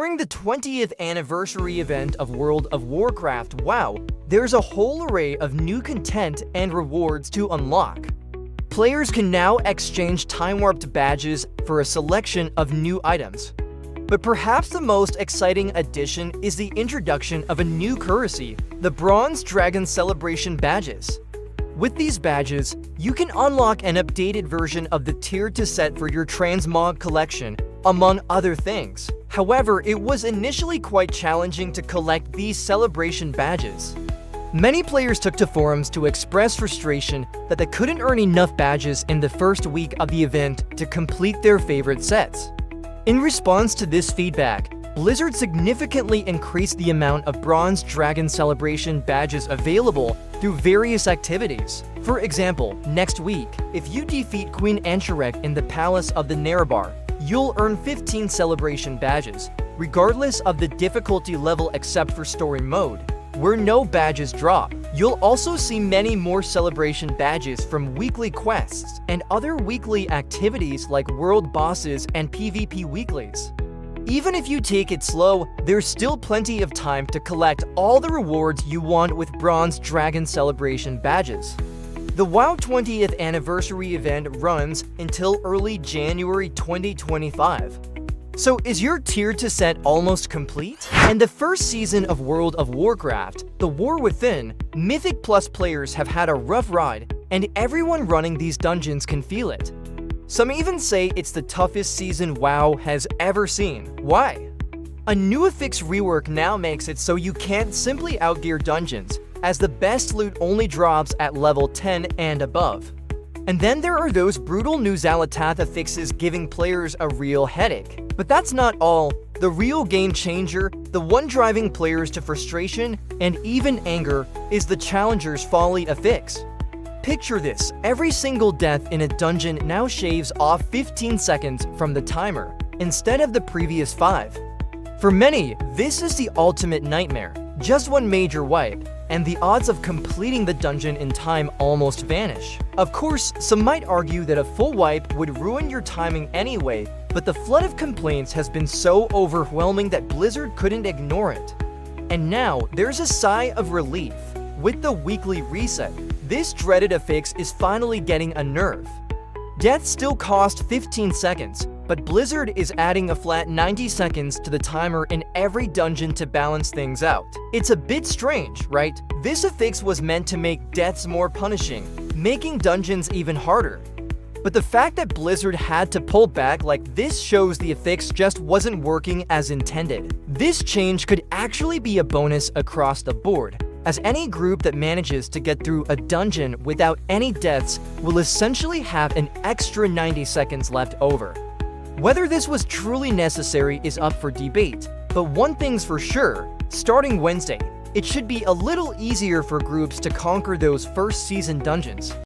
During the 20th anniversary event of World of Warcraft WoW, there's a whole array of new content and rewards to unlock. Players can now exchange Timewarped badges for a selection of new items. But perhaps the most exciting addition is the introduction of a new currency, the Bronze Dragon Celebration badges. With these badges, you can unlock an updated version of the Tier-2 set for your Transmog collection, among other things. However, it was initially quite challenging to collect these celebration badges. Many players took to forums to express frustration that they couldn't earn enough badges in the first week of the event to complete their favorite sets. In response to this feedback, Blizzard significantly increased the amount of Bronze Dragon Celebration badges available through various activities. For example, next week, if you defeat Queen Ansurek in the Palace of the Nerub'ar, you'll earn 15 celebration badges, regardless of the difficulty level except for story mode, where no badges drop. You'll also see many more celebration badges from weekly quests and other weekly activities like world bosses and PvP weeklies. Even if you take it slow, there's still plenty of time to collect all the rewards you want with Bronze Dragon Celebration badges. The WoW 20th anniversary event runs until early January 2025. So is your Tier-2 set almost complete? In the first season of World of Warcraft, The War Within, Mythic Plus players have had a rough ride, and everyone running these dungeons can feel it. Some even say it's the toughest season WoW has ever seen. Why? A new affix rework now makes it so you can't simply outgear dungeons, as the best loot only drops at level 10 and above. And then there are those brutal new xal'atath affixes giving players a real headache. But that's not all. The real game changer, the one driving players to frustration and even anger, is the Challenger's Folly affix. Picture this: every single death in a dungeon now shaves off 15 seconds from the timer, instead of the previous 5. For many, this is the ultimate nightmare. Just one major wipe, and the odds of completing the dungeon in time almost vanish. Of course, some might argue that a full wipe would ruin your timing anyway, but the flood of complaints has been so overwhelming that Blizzard couldn't ignore it. And now, there's a sigh of relief. With the weekly reset, this dreaded affix is finally getting a nerf. Deaths still cost 15 seconds, but Blizzard is adding a flat 90 seconds to the timer in every dungeon to balance things out. It's a bit strange, right? This affix was meant to make deaths more punishing, making dungeons even harder. But the fact that Blizzard had to pull back like this shows the affix just wasn't working as intended. This change could actually be a bonus across the board, as any group that manages to get through a dungeon without any deaths will essentially have an extra 90 seconds left over. Whether this was truly necessary is up for debate, but one thing's for sure: starting Wednesday, it should be a little easier for groups to conquer those first season dungeons.